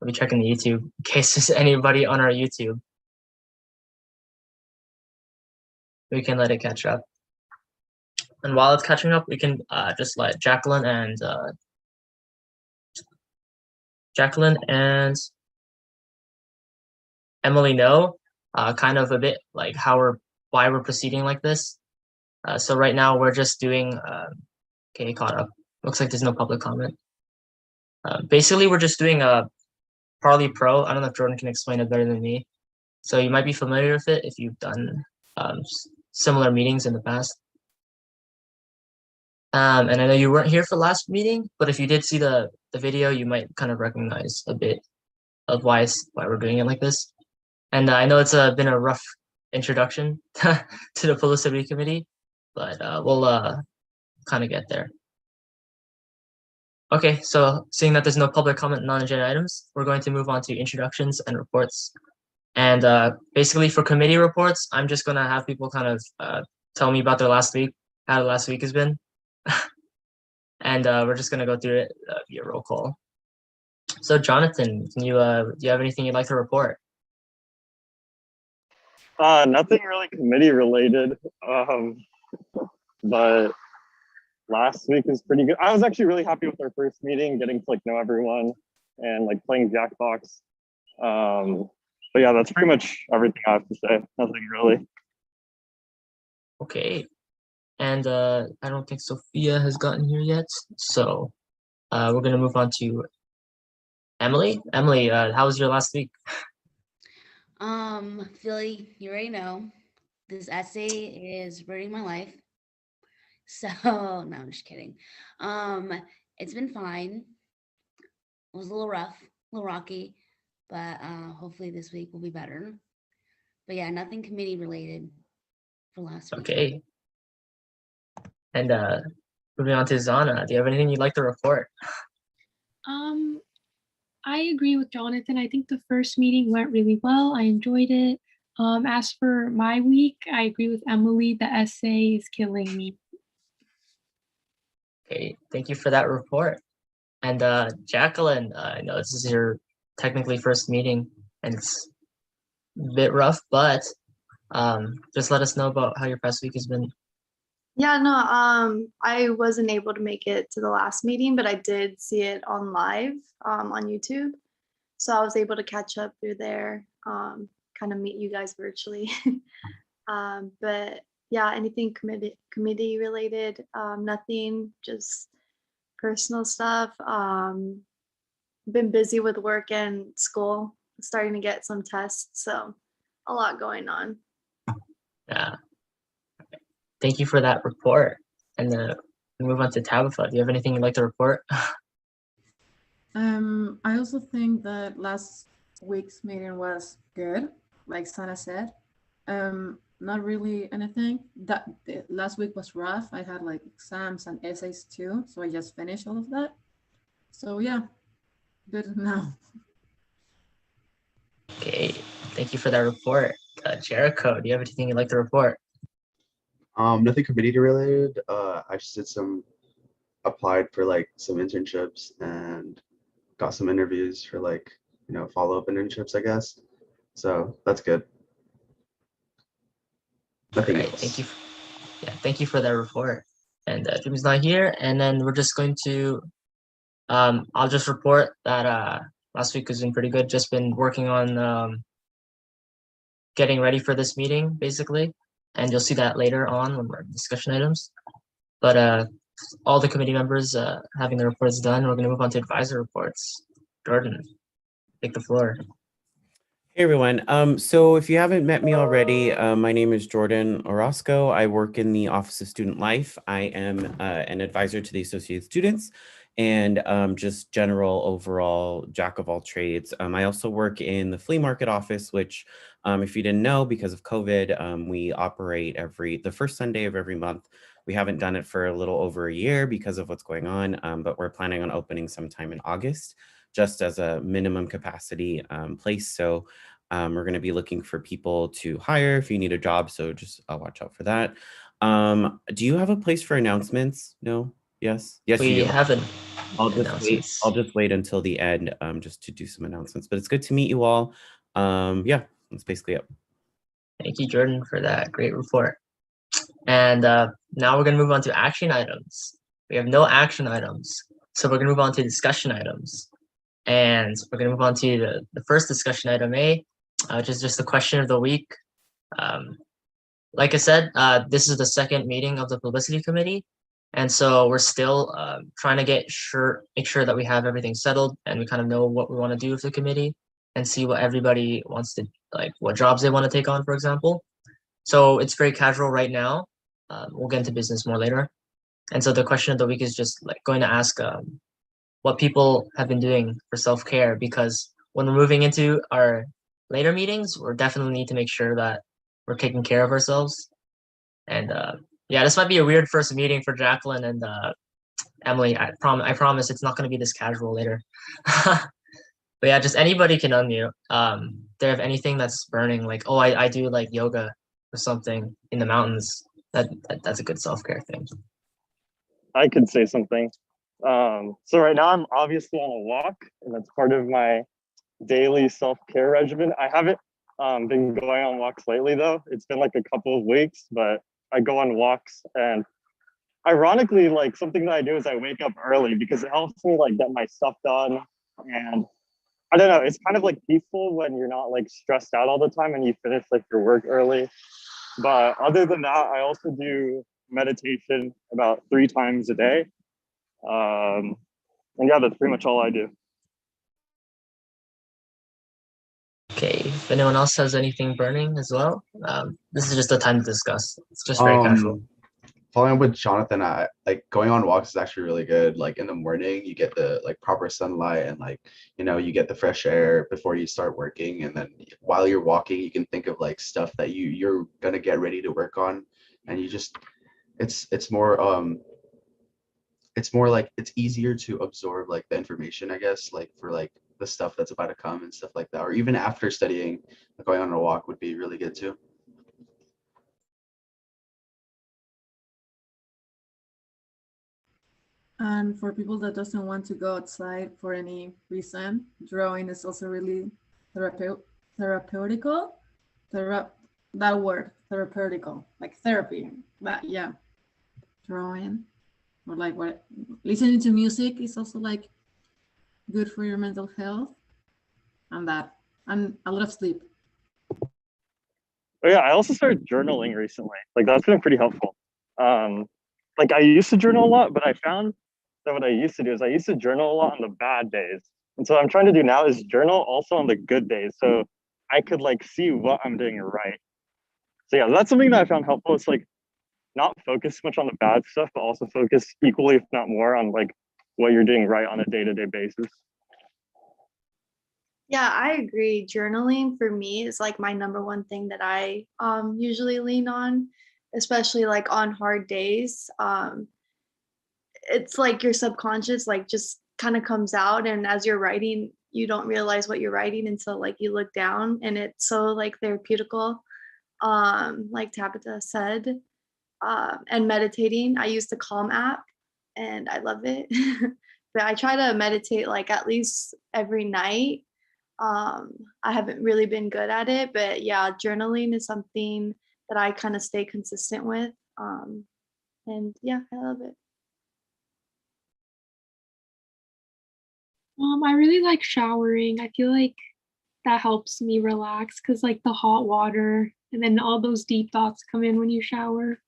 Let me check in the YouTube in case there's anybody on our YouTube. We can let it catch up. And while it's catching up, we can just let Jacqueline and Emily know kind of a bit like why we're proceeding like this. So right now we're just doing, okay, caught up. Looks like there's no public comment. Basically, we're just doing a Parley Pro. I don't know if Jordan can explain it better than me. So you might be familiar with it if you've done similar meetings in the past. And I know you weren't here for last meeting, but if you did see the video, you might kind of recognize a bit of why we're doing it like this. And I know it's been a rough introduction to the Publicity Committee, but we'll kind of get there. Okay, so seeing that there's no public comment on non-agenda items, we're going to move on to introductions and reports. And basically for committee reports, I'm just gonna have people kind of tell me about their last week, how the last week has been. And we're just gonna go through it via roll call. So Jonathan, can you do you have anything you'd like to report? Nothing really committee related, but last week was pretty good. I was actually really happy with our first meeting, getting to like know everyone and like playing Jackbox. But yeah, that's pretty much everything I have to say. Nothing really. Okay. And I don't think Sophia has gotten here yet. So we're gonna move on to Emily. Emily, how was your last week? Philly, you already know this essay is ruining my life. So no, I'm just kidding. It's been fine. It was a little rough, a little rocky, but hopefully this week will be better. But yeah, nothing committee related for last week. Okay. And moving on to Zana, do you have anything you'd like to report? I agree with Jonathan. I think the first meeting went really well. I enjoyed it. As for my week, I agree with Emily. The essay is killing me. Okay, thank you for that report. And Jacqueline, I know this is your technically first meeting and it's a bit rough, but just let us know about how your past week has been. Yeah, no, I wasn't able to make it to the last meeting, but I did see it on live on YouTube. So I was able to catch up through there, kind of meet you guys virtually. But yeah, anything committee related, nothing, just personal stuff. Been busy with work and school, starting to get some tests, so a lot going on. Yeah. Thank you for that report. And then we move on to Tabitha. Do you have anything you'd like to report? I also think that last week's meeting was good, like Sana said. Not really anything. That last week was rough. I had like exams and essays too, so I just finished all of that. So yeah, good now. Okay, thank you for that report. Jericho, do you have anything you'd like to report? Nothing committee related. I just did applied for like some internships and got some interviews for like, follow-up internships, I guess. So that's good. Nothing else. Thank you. Thank you for that report. And Jimmy's not here. And then we're just going to, I'll just report that last week has been pretty good. Just been working on getting ready for this meeting, basically. And you'll see that later on when we're discussion items. But all the committee members having their reports done, we're going to move on to advisor reports. Jordan, take the floor. Hey everyone. So if you haven't met me already, my name is Jordan Orozco. I work in the Office of Student Life. I am an advisor to the Associated Students and just general overall jack of all trades. I also work in the flea market office, which if you didn't know, because of COVID, we operate the first Sunday of every month. We haven't done it for a little over a year because of what's going on, but we're planning on opening sometime in August, just as a minimum capacity place. So we're going to be looking for people to hire if you need a job. So just watch out for that. Do you have a place for announcements? No? Yes? Yes, we you do. haven't. I'll just wait. announcements. I'll just wait until the end, just to do some announcements. But it's good to meet you all. Yeah, that's basically it. Thank you, Jordan, for that great report. And now we're gonna move on to action items. We have no action items, so we're gonna move on to discussion items. And we're gonna move on to the first discussion item A, which is just the question of the week. Like I said, this is the second meeting of the publicity committee. And so we're still trying to make sure that we have everything settled and we kind of know what we want to do with the committee and see what everybody wants to, like what jobs they want to take on, for example. So it's very casual right now. We'll get into business more later. And so the question of the week is just like going to ask what people have been doing for self-care, because when we're moving into our later meetings, we're definitely need to make sure that we're taking care of ourselves. And yeah, this might be a weird first meeting for Jacqueline and Emily. I promise it's not going to be this casual later. But yeah, just anybody can unmute. They have anything that's burning, like, oh, I do like yoga or something in the mountains. That's a good self-care thing. I could say something. So right now I'm obviously on a walk, and that's part of my daily self-care regimen. I haven't been going on walks lately though. It's been like a couple of weeks, but I go on walks, and ironically, like something that I do is I wake up early because it helps me like get my stuff done. And I don't know, it's kind of like peaceful when you're not like stressed out all the time and you finish like your work early. But other than that, I also do meditation about 3 times a day. And yeah, that's pretty much all I do. Okay, if anyone else has anything burning as well, this is just a time to discuss. It's just very casual. Following up with Jonathan, I like going on walks is actually really good. Like in the morning, you get the like proper sunlight and like, you know, you get the fresh air before you start working. And then while you're walking, you can think of like stuff that you're gonna get ready to work on. And you just, it's more like it's easier to absorb like the information, I guess, like for like the stuff that's about to come and stuff like that. Or even after studying, going on a walk would be really good too. And for people that doesn't want to go outside for any reason, drawing is also really therapeutical. That word, therapeutical, like therapy. But yeah, drawing or like what listening to music is also like good for your mental health, and a lot of sleep. Oh yeah, I also started journaling recently. Like that's been pretty helpful. Like I used to journal a lot, but I found that what I used to do is I used to journal a lot on the bad days. And so what I'm trying to do now is journal also on the good days. So I could like see what I'm doing right. So yeah, that's something that I found helpful. It's like not focus much on the bad stuff, but also focus equally, if not more, on like what you're doing right on a day-to-day basis. Yeah, I agree. Journaling for me is like my number one thing that I usually lean on, especially like on hard days. It's like your subconscious like just kind of comes out, and as you're writing, you don't realize what you're writing until like you look down, and it's so like therapeutical. Like Tabitha said, and meditating. I use the Calm app, and I love it. But I try to meditate like at least every night. I haven't really been good at it, but yeah, journaling is something that I kind of stay consistent with. And yeah, I love it. I really like showering. I feel like that helps me relax because like the hot water and then all those deep thoughts come in when you shower.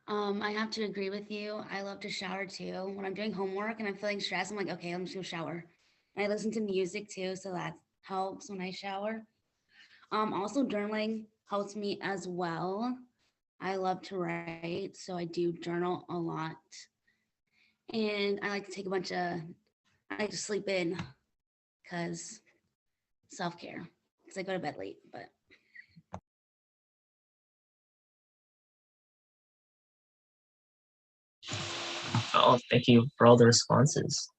I have to agree with you. I love to shower too. When I'm doing homework and I'm feeling stressed, I'm like, okay, I'm just gonna shower. And I listen to music too, so that helps when I shower. Also journaling helps me as well. I love to write, so I do journal a lot. And I like to take I like to sleep in because self-care. Because I go to bed late, but Oh, thank you for all the responses.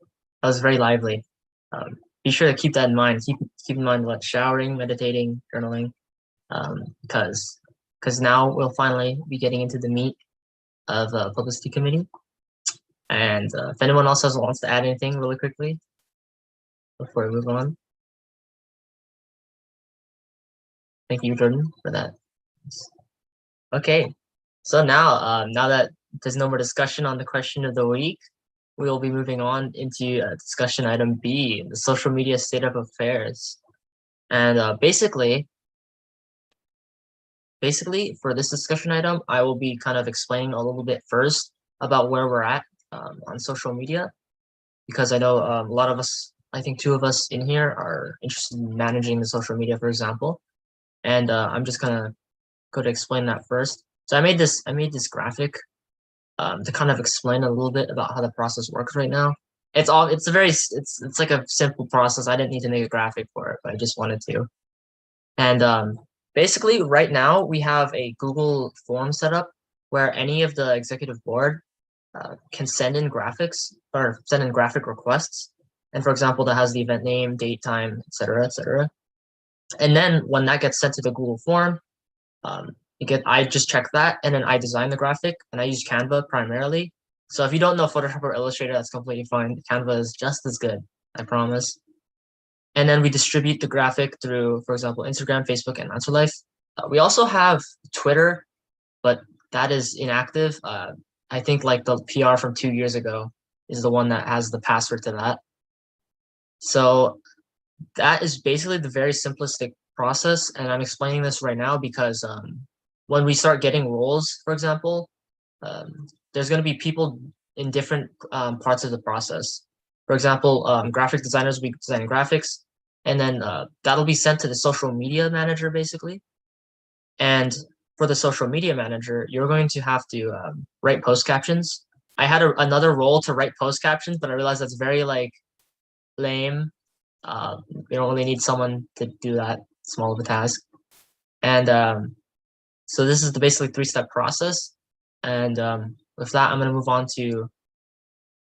That was very lively. Be sure to keep that in mind. Keep in mind what showering, meditating, journaling, because now we'll finally be getting into the meat of Publicity Committee. And if anyone else wants to add anything really quickly before we move on. Thank you, Jordan, for that. Okay, so now that there's no more discussion on the question of the week, we will be moving on into discussion item B, the social media state of affairs. And basically for this discussion item, I will be kind of explaining a little bit first about where we're at on social media, because I know a lot of us, I think two of us in here are interested in managing the social media, for example. And I'm just gonna go to explain that first. So I made this graphic to kind of explain a little bit about how the process works right now. It's like a simple process. I didn't need to make a graphic for it, but I just wanted to. And basically right now we have a Google form set up where any of the executive board can send in graphics or send in graphic requests. And for example, that has the event name, date, time, etc., etc. And then when that gets sent to the Google form, I just check that, and then I design the graphic, and I use Canva primarily. So if you don't know Photoshop or Illustrator, that's completely fine. Canva is just as good, I promise. And then we distribute the graphic through, for example, Instagram, Facebook, and Answerlife. We also have Twitter, but that is inactive. I think like the PR from 2 years ago is the one that has the password to that. So that is basically the very simplistic process, and I'm explaining this right now because when we start getting roles, for example, there's going to be people in different parts of the process. For example, graphic designers will be designing graphics, and then that'll be sent to the social media manager, basically. And for the social media manager, you're going to have to write post captions. I had another role to write post captions, but I realized that's very like lame. You don't really need someone to do that small of a task. And so this is the basically 3-step process. And with that, I'm going to move on to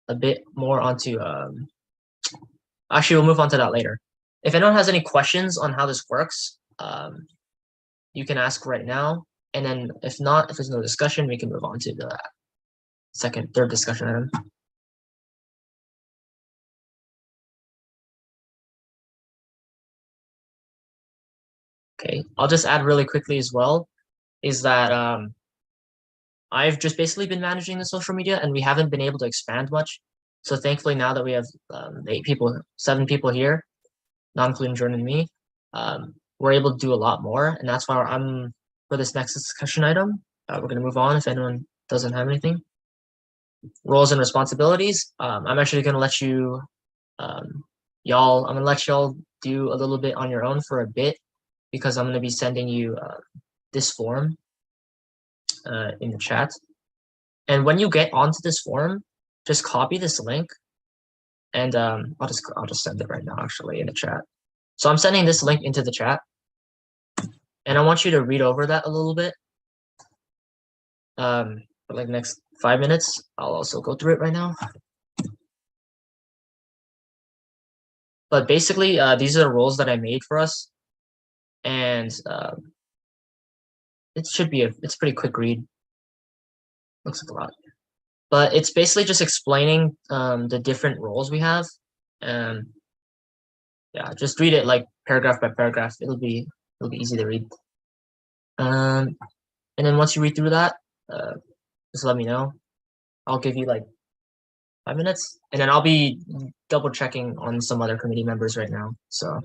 a bit more onto, actually, we'll move on to that later. If anyone has any questions on how this works, you can ask right now. And then if not, if there's no discussion, we can move on to the third discussion item. Okay, I'll just add really quickly as well, is that I've just basically been managing the social media, and we haven't been able to expand much. So thankfully, now that we have 7 people here, not including Jordan and me, we're able to do a lot more. And that's why for this next discussion item, we're going to move on if anyone doesn't have anything. Roles and responsibilities. I'm actually going to let you, I'm going to let y'all do a little bit on your own for a bit, because I'm going to be sending you this form in the chat. And when you get onto this form, just copy this link, and I'll just send it right now, actually, in the chat. So I'm sending this link into the chat, and I want you to read over that a little bit. For like the next 5 minutes, I'll also go through it right now. But basically, these are the roles that I made for us, and it's pretty quick read. Looks like a lot, but it's basically just explaining the different roles we have. And yeah, just read it like paragraph by paragraph. It'll be easy to read. And then once you read through that, just let me know. I'll give you like 5 minutes, and then I'll be double checking on some other committee members right now. So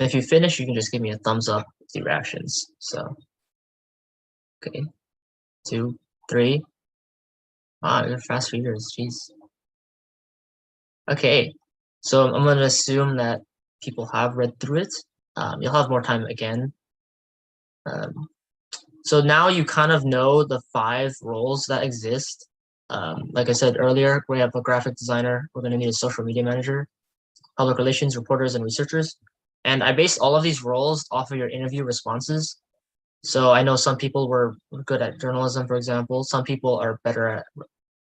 And if you finish, you can just give me a thumbs up with your reactions. So, okay, 2, 3. Wow, you're fast readers, jeez. Okay, so I'm gonna assume that people have read through it. You'll have more time again. So now you kind of know the 5 roles that exist. Like I said earlier, we have a graphic designer. We're gonna need a social media manager, public relations, reporters, and researchers. And I based all of these roles off of your interview responses. So I know some people were good at journalism, for example. Some people are better at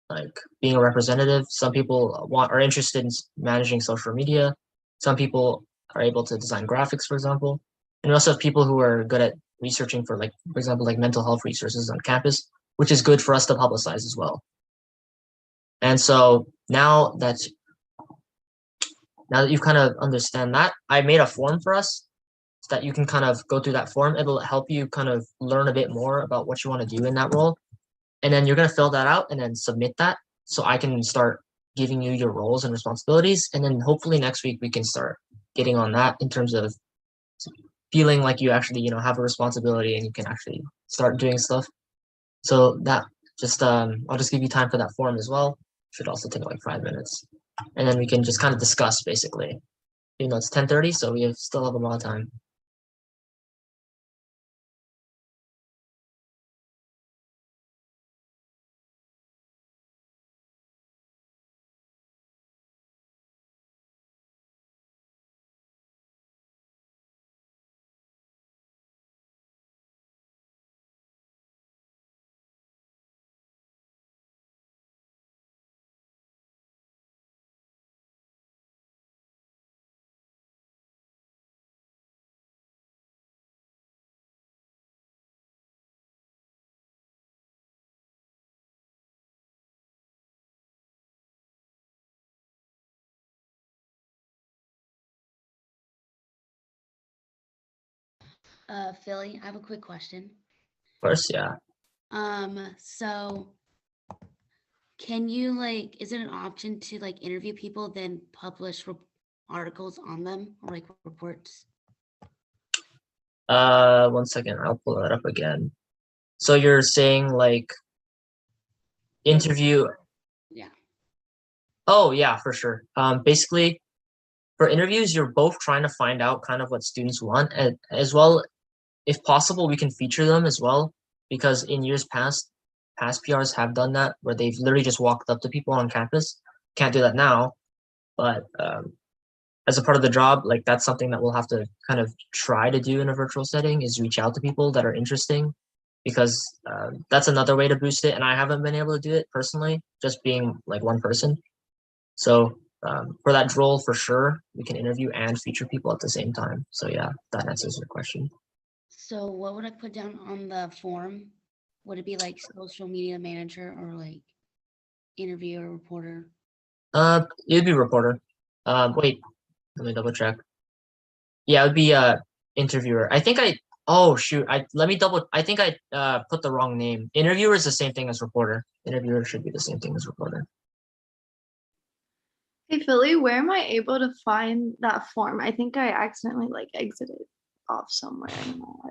like being a representative. Some people are interested in managing social media. Some people are able to design graphics, for example. And we also have people who are good at researching for, like, for example, like mental health resources on campus, which is good for us to publicize as well. And so now that you kind of understand that, I made a form for us so that you can kind of go through that form. It'll help you kind of learn a bit more about what you want to do in that role. And then you're going to fill that out and then submit that so I can start giving you your roles and responsibilities. And then hopefully next week we can start getting on that in terms of feeling like you actually, you know, have a responsibility and you can actually start doing stuff. So that just, I'll just give you time for that form as well. Should also take like 5 minutes. And then we can just kind of discuss basically. You know, it's 10:30, so we still have a lot of time. Philly, I have a quick question. Of course, yeah. So can you, like, is it an option to like interview people then publish articles on them or like reports? 1 second, I'll pull that up again. So you're saying like interview? Yeah. Oh yeah, for sure. Basically for interviews, you're both trying to find out kind of what students want, and as well, if possible, we can feature them as well, because in years past PRs have done that where they've literally just walked up to people on campus. Can't do that now, but as a part of the job, like that's something that we'll have to kind of try to do in a virtual setting, is reach out to people that are interesting, because that's another way to boost it. And I haven't been able to do it personally, just being like one person. So for that role, for sure, we can interview and feature people at the same time. So yeah, that answers your question. So what would I put down on the form? Would it be like social media manager or like interviewer, reporter? It'd be reporter. Wait, let me double check. Yeah, it would be interviewer. I think oh shoot, I think I put the wrong name. Interviewer is the same thing as reporter. Interviewer should be the same thing as reporter. Hey Philly, where am I able to find that form? I think I accidentally like exited off somewhere. I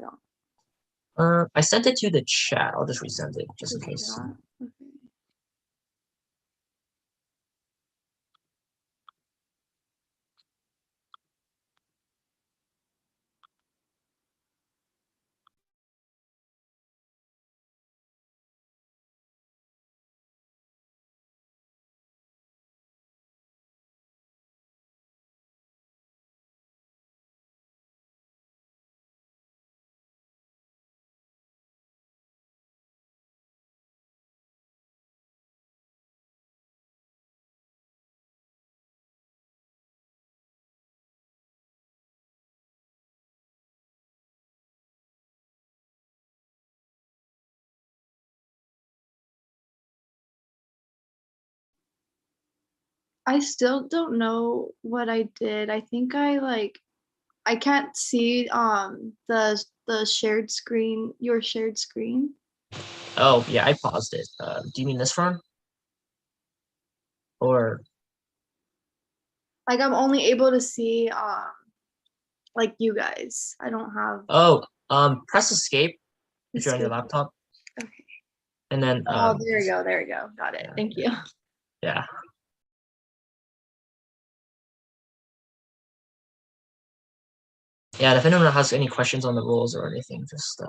don't. I sent it to the chat. I'll just resend it just in case. Okay. I still don't know what I did. I think I can't see the shared screen, your shared screen. Oh yeah, I paused it. Do you mean this one? Or Like I'm only able to see like you guys. I don't have. Oh, press escape if you're on your Escape. laptop, Okay. and then Oh, there you go. There you go. Got it. yeah. Thank you. Yeah. Yeah, if anyone has any questions on the rules or anything, just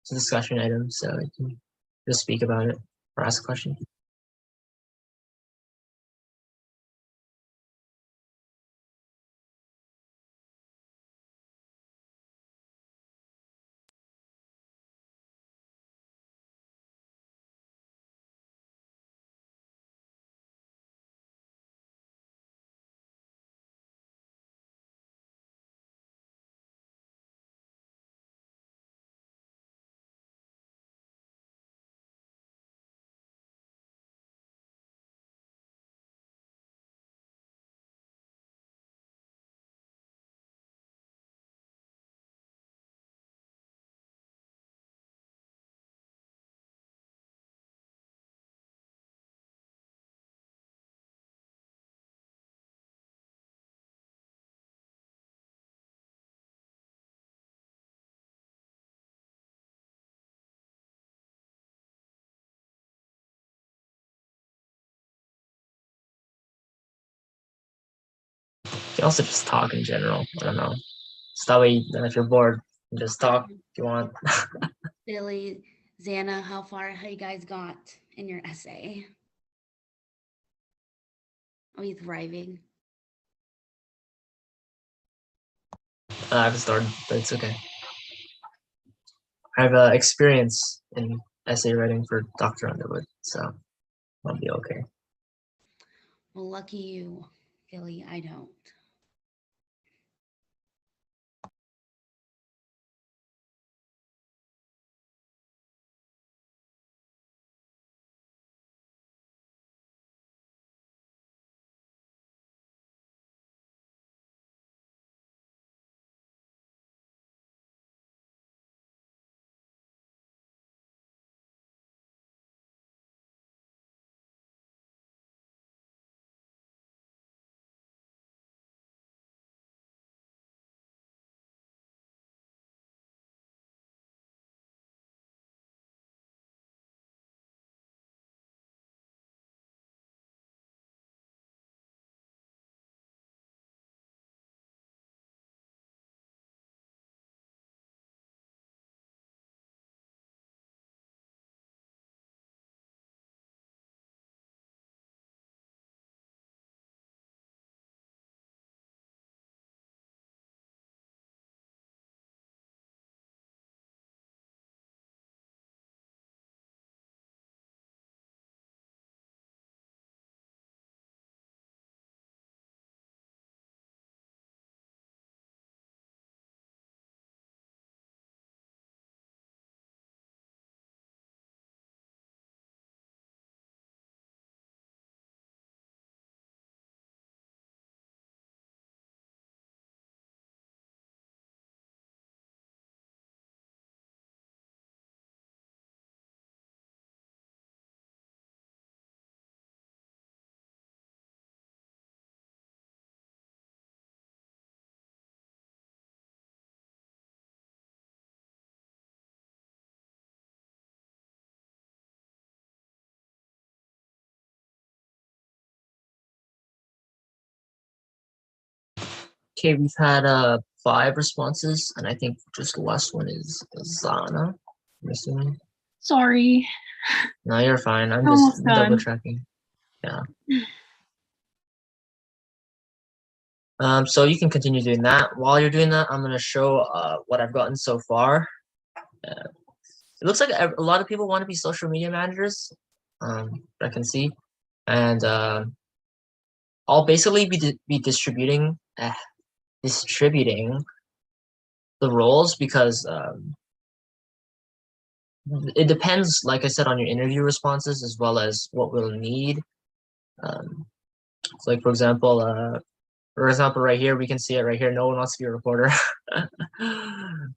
it's a discussion item, so you can just speak about it or ask a question. You can also just talk in general. I don't know. So that way, then if you're bored, you just talk if you want. Billy, Xana, how far have you guys got in your essay? Are you thriving? I haven't started, but it's okay. I have experience in essay writing for Dr. Underwood, so I'll be okay. Well, lucky you, Billy. I don't. Okay, we've had 5 responses, and I think just the last one is Zana. I'm assuming. Sorry. No, you're fine. I'm Almost just done. double checking. Yeah. So you can continue doing that. While you're doing that, I'm gonna show what I've gotten so far. It looks like a lot of people want to be social media managers. I can see, and I'll basically be distributing the roles because it depends, like I said, on your interview responses as well as what we'll need. So like for example, right here, we can see it right here. No one wants to be a reporter.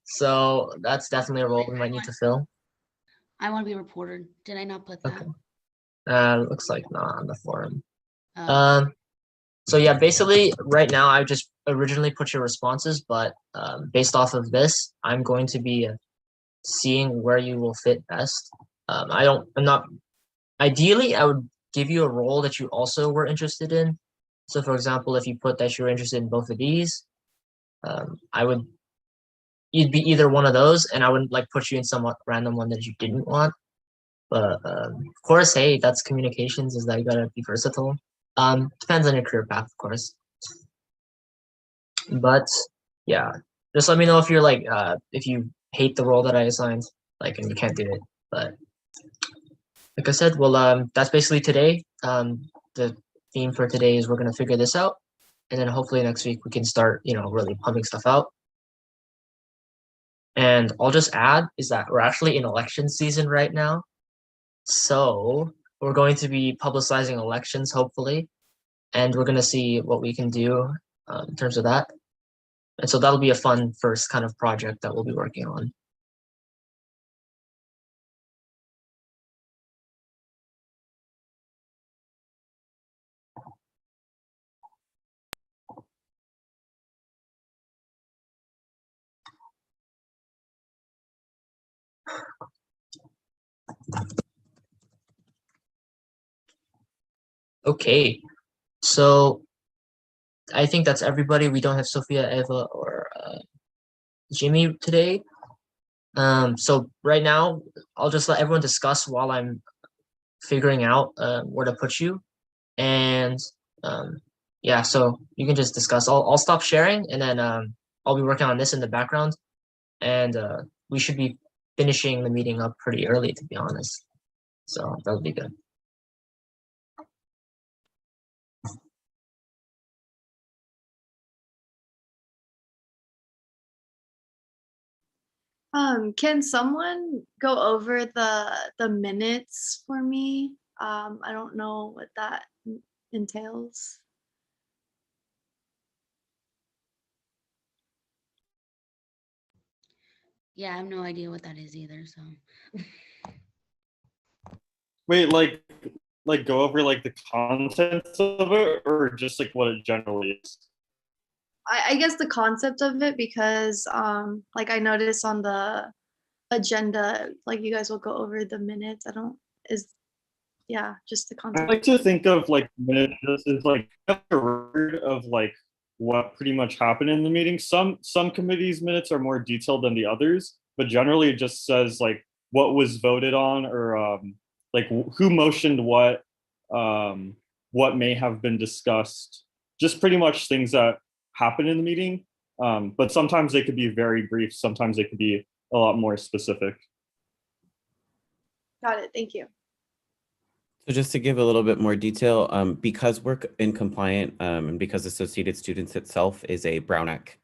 So that's definitely a role we might need to fill. I want to be a reporter. Did I not put that? Okay. Looks like not on the forum. Oh, So yeah, basically right now I just originally put your responses, but based off of this, I'm going to be seeing where you will fit best. I'm not, ideally, I would give you a role that you also were interested in. So for example, if you put that you're interested in both of these, you'd be either one of those, and I wouldn't like put you in somewhat random one that you didn't want. But of course, hey, that's communications, is that you gotta be versatile. Depends on your career path, of course. But yeah, just let me know if you're like if you hate the role that I assigned, like, and you can't do it. But like I said, well, that's basically today. The theme for today is we're gonna figure this out, and then hopefully next week we can start, really pumping stuff out. And I'll just add is that we're actually in election season right now, so we're going to be publicizing elections hopefully, and we're gonna see what we can do in terms of that. And so that'll be a fun first kind of project that we'll be working on. Okay, so I think that's everybody. We don't have Sophia, Eva, or Jimmy today. So right now, I'll just let everyone discuss while I'm figuring out where to put you. And yeah, so you can just discuss. I'll stop sharing, and then I'll be working on this in the background. And we should be finishing the meeting up pretty early, to be honest. So that'll be good. Can someone go over the minutes for me? I don't know what that entails. Yeah, I have no idea what that is either. So Wait, like go over like the contents of it, or just like what it generally is? I guess the concept of it, because like I noticed on the agenda, like you guys will go over the minutes. Yeah, just the I concept. like to think of like minutes as like a record of like what pretty much happened in the meeting. Some committees minutes are more detailed than the others, but generally it just says like what was voted on, or like who motioned what may have been discussed. Just pretty much things that happen in the meeting. But sometimes they could be very brief. Sometimes they could be a lot more specific. Got it. Thank you. So just to give a little bit more detail, because we're in compliant and because Associated Students itself is a Brown Act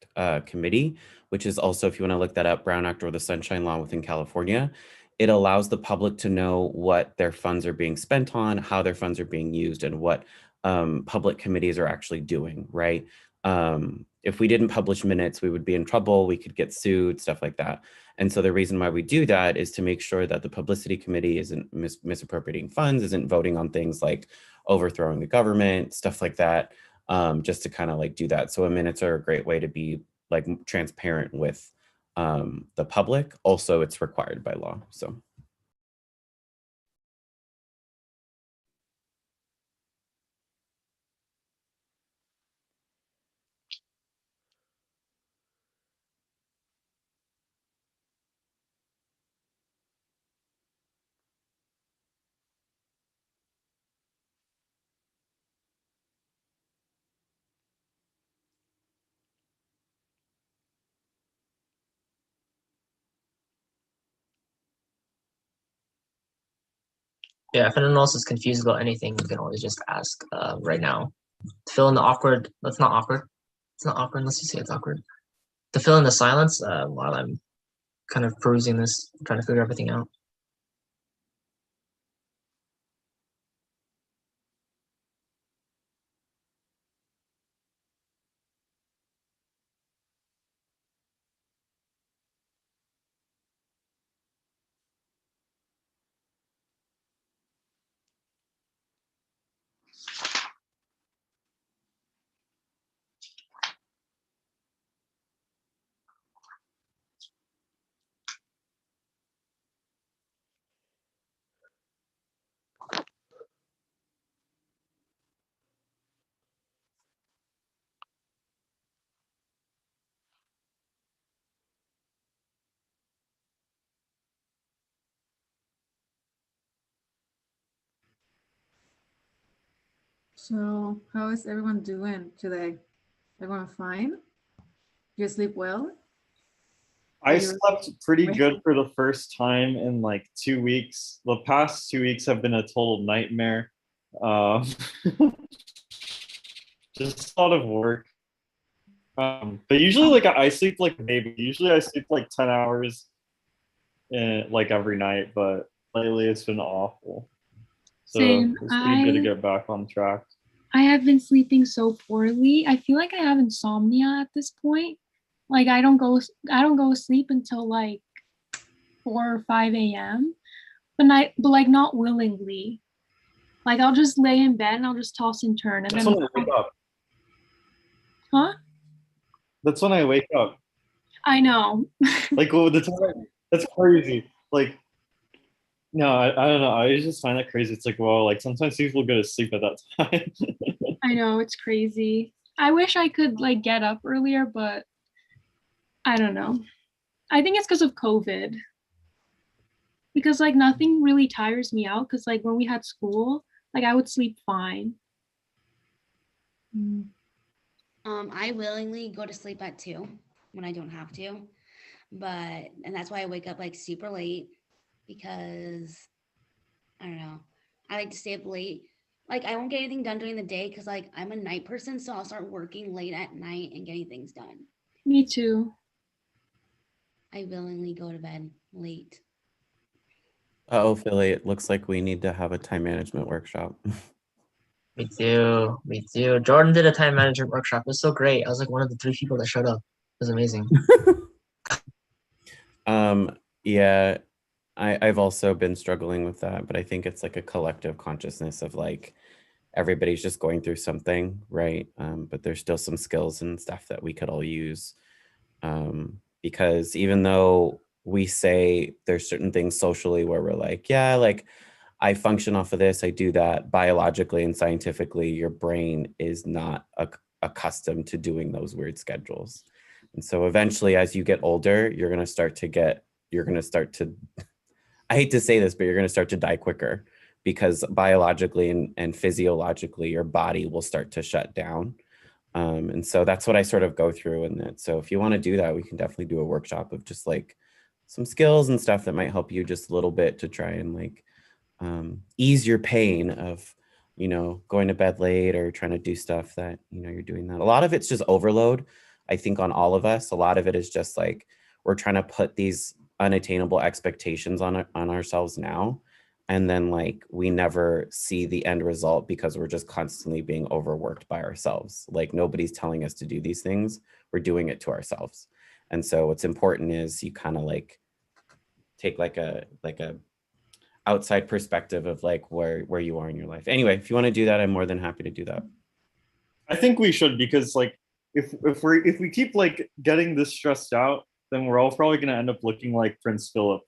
committee, which is also, if you want to look that up, Brown Act or the Sunshine Law within California, it allows the public to know what their funds are being spent on, how their funds are being used, and what public committees are actually doing, right? If we didn't publish minutes, we would be in trouble, we could get sued, stuff like that. And so the reason why we do that is to make sure that the publicity committee isn't misappropriating funds, isn't voting on things like overthrowing the government, stuff like that, just to kind of like do that. So minutes are a great way to be like transparent with the public. Also, it's required by law, so. Yeah, if anyone else is confused about anything, you can always just ask right now. To fill in the awkward, that's not awkward. It's not awkward unless you say it's awkward. To fill in the silence while I'm kind of perusing this, trying to figure everything out. So how is everyone doing today? Everyone fine? You sleep well? I You're- slept pretty Wait. good for the first time in like 2 weeks. The past 2 weeks have been a total nightmare. Um, just a lot of work. But usually, like I sleep like maybe. Usually, I sleep like 10 hours, like every night. But lately, it's been awful. So Same. it's pretty good to get back on track. I have been sleeping so poorly. I feel like I have insomnia at this point. Like I don't go to sleep until like 4 or 5 a.m. But like not willingly. Like I'll just lay in bed and I'll just toss and turn and That's then when I wake up. huh? That's when I wake up. I know. Like well, that's crazy. Like no, I don't know. I just find that crazy. It's like, well, like sometimes people go to sleep at that time. I know, it's crazy. I wish I could like get up earlier, but I don't know. I think it's because of COVID. Because like nothing really tires me out because like when we had school, like I would sleep fine. I willingly go to sleep at 2 when I don't have to, and that's why I wake up like super late because I don't know. I like to stay up late. Like I won't get anything done during the day because like I'm a night person, so I'll start working late at night and getting things done. Me too. I willingly go to bed late. Oh, Philly, it looks like we need to have a time management workshop. Me too. Me too. Jordan did a time management workshop. It was so great. I was like one of the 3 people that showed up. It was amazing. Yeah, I've also been struggling with that, but I think it's like a collective consciousness of like everybody's just going through something, right? But there's still some skills and stuff that we could all use. Because even though we say there's certain things socially where we're like, yeah, like I function off of this, I do that, biologically and scientifically, your brain is not accustomed to doing those weird schedules. And so eventually, as you get older, you're going to start to, I hate to say this, but you're going to start to die quicker because biologically and physiologically, your body will start to shut down. And so that's what I sort of go through in that. So if you want to do that, we can definitely do a workshop of just like some skills and stuff that might help you just a little bit to try and like ease your pain of, you know, going to bed late or trying to do stuff that, you know, you're doing that. A lot of it's just overload. I think on all of us, a lot of it is just like, we're trying to put these unattainable expectations on ourselves now. And then like, we never see the end result because we're just constantly being overworked by ourselves. Like nobody's telling us to do these things. We're doing it to ourselves. And so what's important is you kind of like take like a outside perspective of like where you are in your life. Anyway, if you want to do that, I'm more than happy to do that. I think we should because like if we keep like getting this stressed out, then we're all probably gonna end up looking like Prince Philip.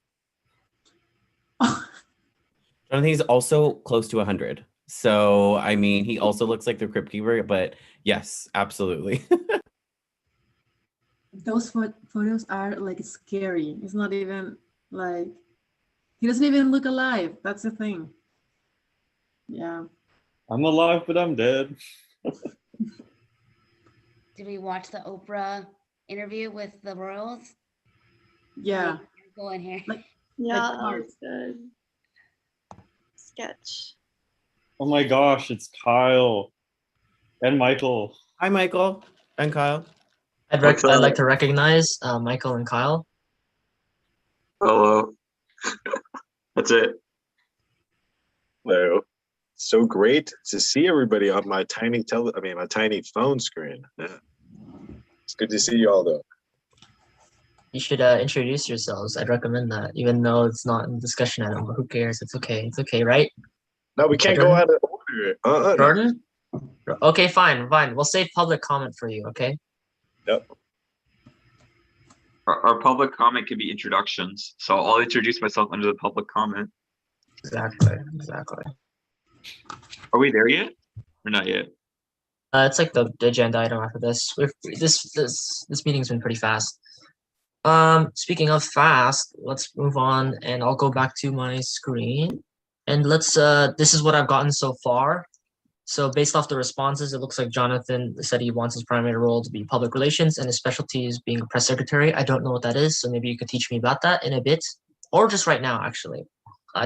Jonathan is also close to 100. So, I mean, he also looks like the Crypt Keeper, but yes, absolutely. Those photos are like scary. It's not even like, he doesn't even look alive. That's the thing. Yeah. I'm alive, but I'm dead. Did we watch the Oprah interview with the royals? Yeah. Go in here. Yeah, Like that art. was good. Sketch. Oh my gosh, it's Kyle and Michael. Hi, Michael and Kyle. I'd like to recognize Michael and Kyle. Hello. That's it. Hello. So great to see everybody on my tiny my tiny phone screen. Yeah. It's good to see you all though. You should introduce yourselves. I'd recommend that, even though it's not in discussion item. But who cares? It's okay. It's okay, right? No, we can't go out of order. No. Jordan? Okay, fine. We'll save public comment for you, okay? Yep. Our public comment can be introductions. So I'll introduce myself under the public comment. Exactly. Are we there yet? Or not yet? It's like the agenda item after this. This meeting's been pretty fast. Speaking of fast, let's move on and I'll go back to my screen. And let's this is what I've gotten so far. So based off the responses, it looks like Jonathan said he wants his primary role to be public relations and his specialty is being a press secretary. I don't know what that is, so maybe you could teach me about that in a bit, or just right now, actually.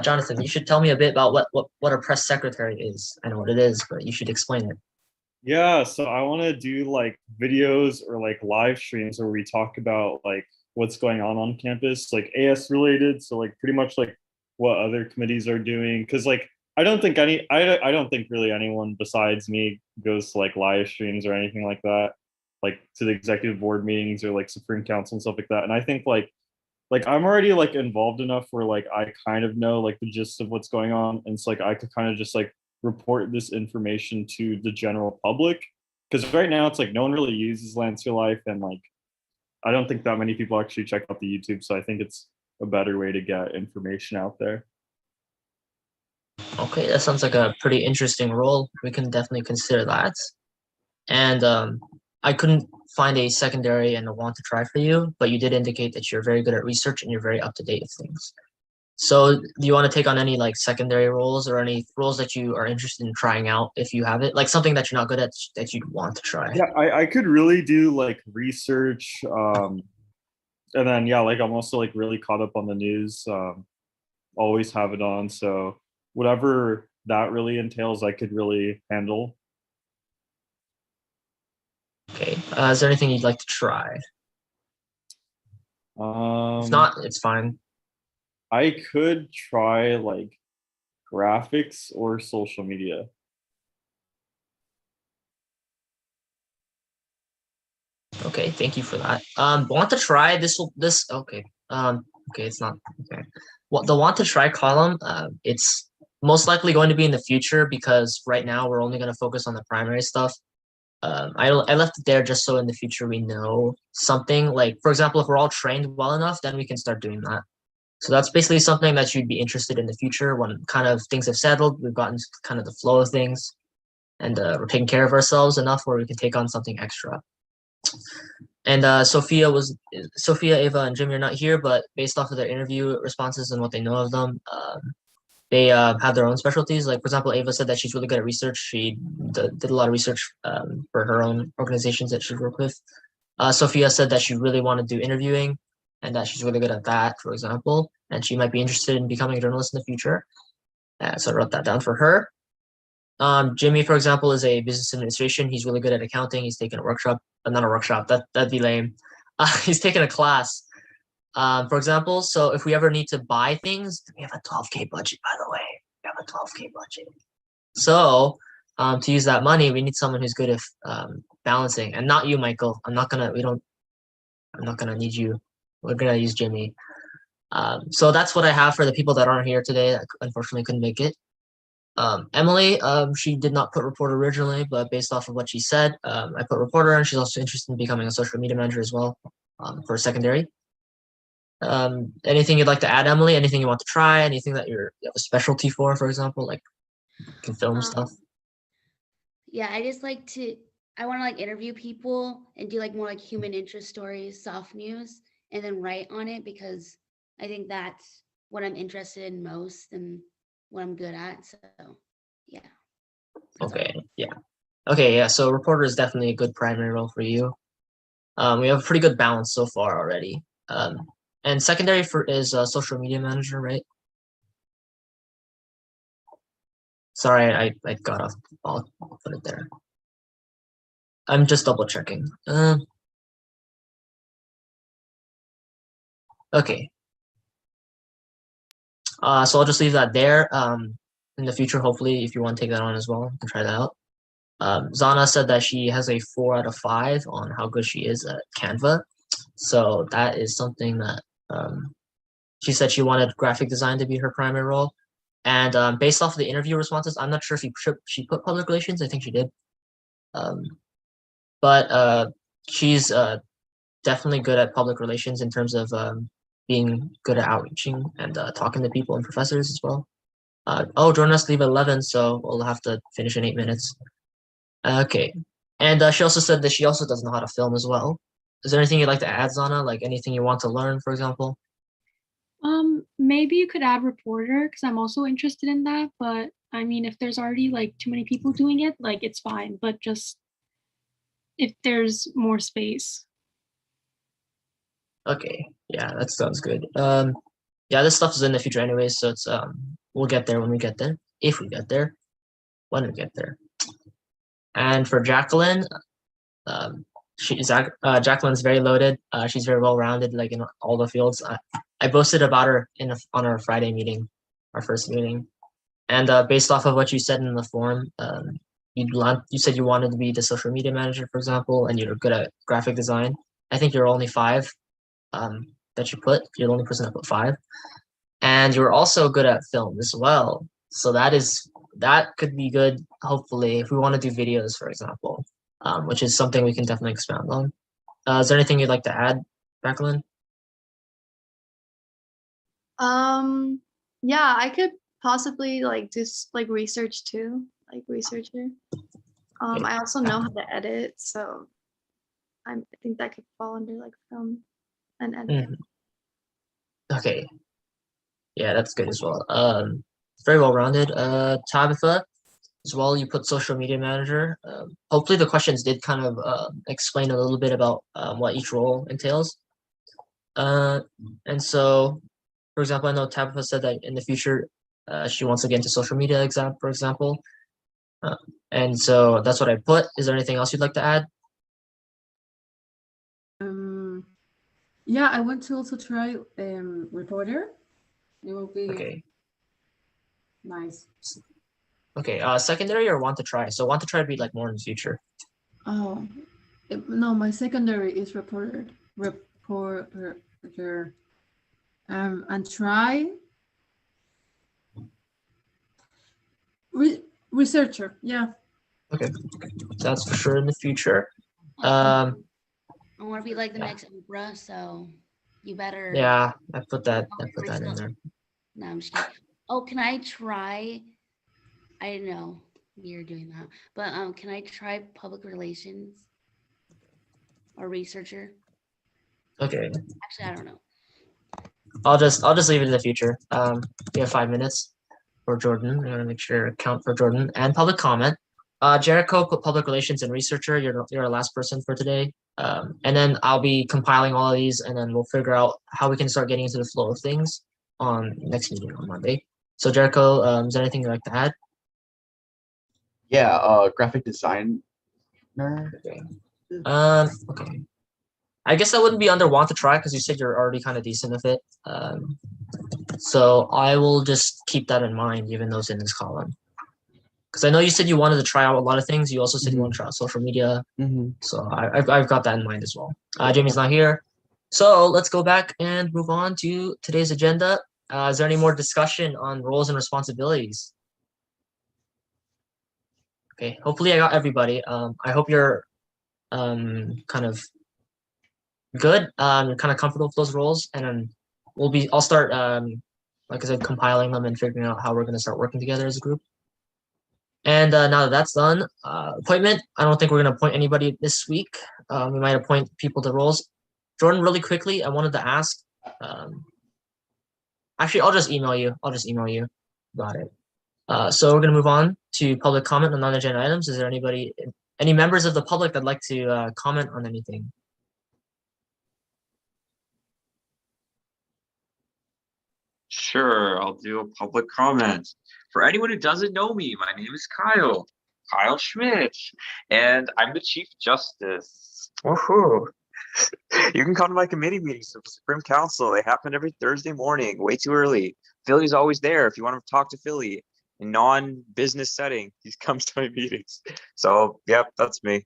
Jonathan, you should tell me a bit about what a press secretary is. I know what it is, but you should explain it. Yeah, so I want to do like videos or like live streams where we talk about like what's going on campus, like AS related. So like pretty much like what other committees are doing. Cause like I don't think really anyone besides me goes to like live streams or anything like that, like to the executive board meetings or like Supreme Council and stuff like that. And I think like I'm already like involved enough where like I kind of know like the gist of what's going on. And it's like I could kind of just like report this information to the general public. Because right now it's like no one really uses Lancer Life, and like I don't think that many people actually check out the YouTube. So I think it's a better way to get information out there. Okay, that sounds like a pretty interesting role. We can definitely consider that. And I couldn't find a secondary and a want to try for you, but you did indicate that you're very good at research and you're very up to date with things. So do you want to take on any like secondary roles or any roles that you are interested in trying out if you have it? Like something that you're not good at that you'd want to try? Yeah, I could really do like research. And then yeah, like I'm also like really caught up on the news. Always have it on. So whatever that really entails, I could really handle. Okay. Is there anything you'd like to try? If not, it's fine. I could try like graphics or social media. Okay, thank you for that. Want to try this? Okay. Okay, it's not okay. What the want to try column? It's most likely going to be in the future because right now we're only going to focus on the primary stuff. I left it there just so in the future we know something. Like for example, if we're all trained well enough, then we can start doing that. So that's basically something that you'd be interested in the future when kind of things have settled. We've gotten kind of the flow of things, and we're taking care of ourselves enough where we can take on something extra. And Sophia, Ava, and Jim, you're not here, but based off of their interview responses and what they know of them, they have their own specialties. Like for example, Ava said that she's really good at research. She did a lot of research for her own organizations that she worked with. Sophia said that she really wanted to do interviewing and that she's really good at that, for example, and she might be interested in becoming a journalist in the future. So I wrote that down for her. Jimmy, for example, is a business administration. He's really good at accounting. He's taken a workshop, not a workshop, that'd be lame. He's taken a class, for example. So if we ever need to buy things, we have a 12K budget, by the way. We have a 12K budget. So to use that money, we need someone who's good at balancing, and not you, Michael. I'm not gonna need you. We're gonna use Jimmy. So that's what I have for the people that aren't here today that unfortunately couldn't make it. Emily, she did not put reporter originally, but based off of what she said, I put reporter, and she's also interested in becoming a social media manager as well for secondary. Anything you'd like to add, Emily? Anything you want to try? Anything that you have a specialty for example, like you can film stuff? Yeah, I want to like interview people and do like more like human interest stories, soft news, and then write on it because I think that's what I'm interested in most and what I'm good at. So yeah. Okay, yeah. Okay, yeah. So reporter is definitely a good primary role for you. We have a pretty good balance so far already. And secondary is social media manager, right? Sorry, I got off. I'll put it there. I'm just double checking. Okay. So I'll just leave that there. In the future, hopefully, if you want to take that on as well, you can try that out. Zana said that she has a 4 out of 5 on how good she is at Canva. So that is something that she said she wanted graphic design to be her primary role. And based off of the interview responses, I'm not sure if she put public relations. I think she did. But she's definitely good at public relations in terms of being good at outreaching and talking to people and professors as well. Jordan has to leave at 11, so we'll have to finish in 8 minutes. Okay. And she also said that she also doesn't know how to film as well. Is there anything you'd like to add, Zana? Like anything you want to learn, for example? Maybe you could add reporter because I'm also interested in that, but I mean, if there's already like too many people doing it, like it's fine, but just if there's more space. Okay, yeah, that sounds good. Yeah, this stuff is in the future anyway, so it's we'll get there when we get there, if we get there, when we get there. And for Jacqueline, Jacqueline's very loaded. She's very well rounded, like in all the fields. I boasted about her on our Friday meeting, our first meeting, and based off of what you said in the forum, you said you wanted to be the social media manager, for example, and you're good at graphic design. I think you're only 5 that you put. You're the only person that put 5, and you're also good at film as well. So that could be good. Hopefully, if we want to do videos, for example, which is something we can definitely expand on. Is there anything you'd like to add, Jacqueline? Yeah, I could possibly like do like research too, like researcher. I also know how to edit, so I think that could fall under like film and editing. Okay, yeah, that's good as well. Very well rounded. Tabitha, as well, you put social media manager. Hopefully the questions did kind of explain a little bit about what each role entails. And so, for example, I know Tabitha said that in the future she wants to get into social media for example. And so that's what I put. Is there anything else you'd like to add? Yeah, I want to also try reporter. It will be Okay. nice. Okay, secondary or want to try? So want to try to be like more in the future. Oh, no, my secondary is reporter. And try researcher. Yeah. Okay, that's for sure in the future. I want to be like the next Oprah, so you better. Yeah, I put that in there. No, I'm just kidding. Oh, can I try? I didn't know you're doing that, but can I try public relations or researcher? Okay. Actually, I don't know. I'll just leave it in the future. We have 5 minutes for Jordan. I'm gonna make sure to count for Jordan and public comment. Jericho put public relations and researcher. You're our last person for today. And then I'll be compiling all of these, and then we'll figure out how we can start getting into the flow of things on next meeting on Monday. So Jericho, is there anything you'd like to add? Yeah, graphic designer. Okay. Okay. I guess that wouldn't be under want to try because you said you're already kind of decent with it. So I will just keep that in mind, even though it's in this column. Because I know you said you wanted to try out a lot of things. You also said you want to try out social media. So I've got that in mind as well. Jamie's not here. So let's go back and move on to today's agenda. Is there any more discussion on roles and responsibilities? Okay, hopefully I got everybody. I hope you're kind of good. You're kind of comfortable with those roles, and then I'll start, like I said, compiling them and figuring out how we're going to start working together as a group. And now that that's done, appointment, I don't think we're going to appoint anybody this week. We might appoint people to roles. Jordan, really quickly, I wanted to ask, actually, I'll just email you. Got it. So we're going to move on to public comment on non-agenda items. Is there any members of the public that'd like to comment on anything? Sure, I'll do a public comment. For anyone who doesn't know me, my name is Kyle Schmidt, and I'm the Chief Justice. Woohoo! You can come to my committee meetings of the Supreme Council. They happen every Thursday morning, way too early. Philly's always there. If you want to talk to Philly in non-business setting, he comes to my meetings. So, yep, that's me.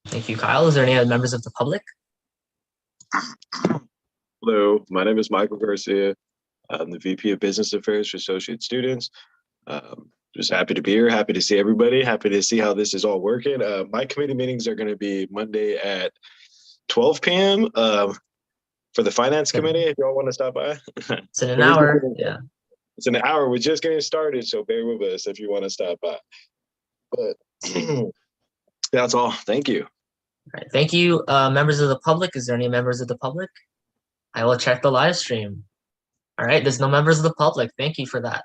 Thank you, Kyle. Is there any other members of the public? Hello, my name is Michael Garcia. I'm the VP of Business Affairs for Associate Students. Just happy to be here, happy to see everybody, happy to see how this is all working. My committee meetings are going to be Monday at 12 p.m. For the Finance Committee, if y'all want to stop by. It's in an hour, yeah. It's an hour, we're just getting started, so bear with us if you want to stop by. But that's all, thank you. All right, thank you, members of the public. Is there any members of the public? I will check the live stream. All right, there's no members of the public. Thank you for that.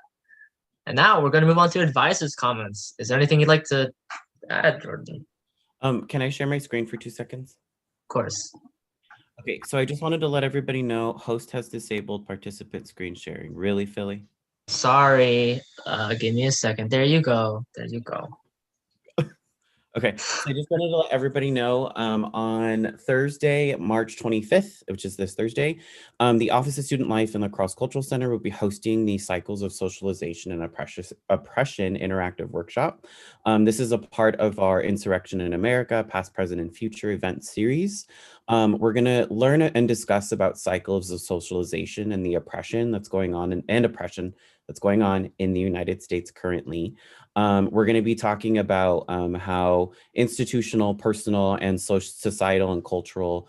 And now we're going to move on to advisors' comments. Is there anything you'd like to add, Jordan? Can I share my screen for 2 seconds? Of course. Okay, so I just wanted to let everybody know host has disabled participant screen sharing. Really, Philly? Sorry. Give me a second. There you go. There you go. Okay, so I just wanted to let everybody know on Thursday, March 25th, which is this Thursday, the Office of Student Life and the Cross Cultural Center will be hosting the Cycles of Socialization and Oppression interactive workshop. This is a part of our Insurrection in America, Past, Present, and Future event series. We're going to learn and discuss about cycles of socialization and the oppression that's going on and oppression that's going on in the United States currently. We're going to be talking about how institutional, personal, and societal and cultural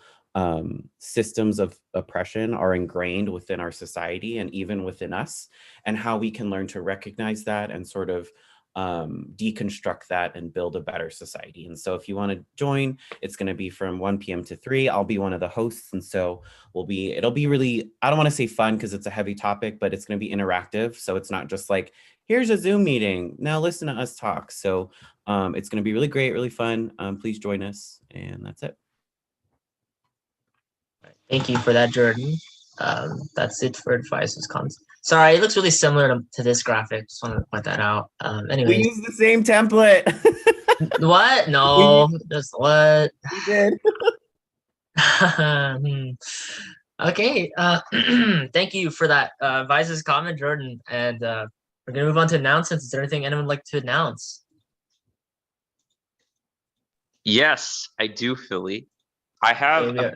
systems of oppression are ingrained within our society and even within us, and how we can learn to recognize that and sort of deconstruct that and build a better society. And so if you want to join, it's going to be from 1 p.m. to 3. I'll be one of the hosts. And so it'll be really, I don't want to say fun because it's a heavy topic, but it's going to be interactive. So it's not just like, here's a Zoom meeting, now listen to us talk. So it's going to be really great, really fun. Please join us. And that's it. Thank you for that, Jordan. That's it for advisors' comments. Sorry, it looks really similar to this graphic. Just want to point that out. We Anyways, use the same template. what? No, just what? We did. Okay. Thank you for that advisors' comment, Jordan. And we're gonna move on to announcements. Is there anything anyone would like to announce? Yes, I do, Philly. I have Okay,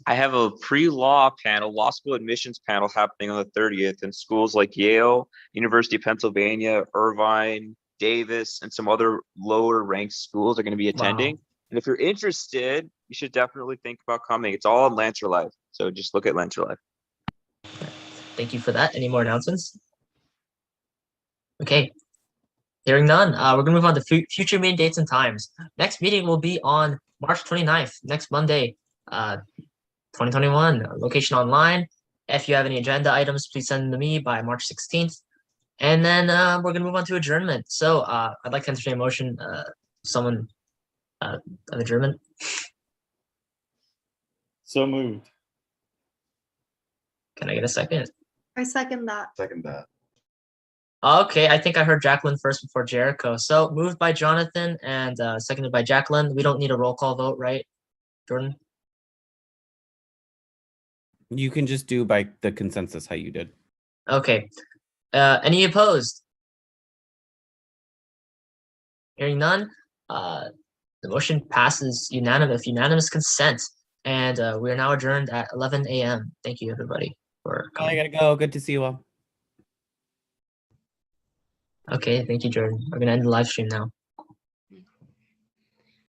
I have a pre-law panel, law school admissions panel happening on the 30th in schools like Yale, University of Pennsylvania, Irvine, Davis, and some other lower ranked schools are going to be attending. Wow. And if you're interested, you should definitely think about coming. It's all on Lancer Life. So just look at Lancer Life. Thank you for that. Any more announcements? Okay. Hearing none, we're gonna move on to future meeting dates and times. Next meeting will be on March 29th, next Monday, 2021. Location online. If you have any agenda items, please send them to me by March 16th. And then we're gonna move on to adjournment. So I'd like to entertain a motion. Someone of adjournment. So moved. Can I get a second? I second that. Second that. Okay, I think I heard Jacqueline first before Jericho. So moved by Jonathan and seconded by Jacqueline. We don't need a roll call vote, right, Jordan? You can just do by the consensus how you did. Okay. Any opposed? Hearing none, the motion passes unanimous consent. And we are now adjourned at 11 a.m. Thank you, everybody, for I coming. gotta go. Good to see you all. Okay, thank you, Jordan. We're gonna end the live stream now.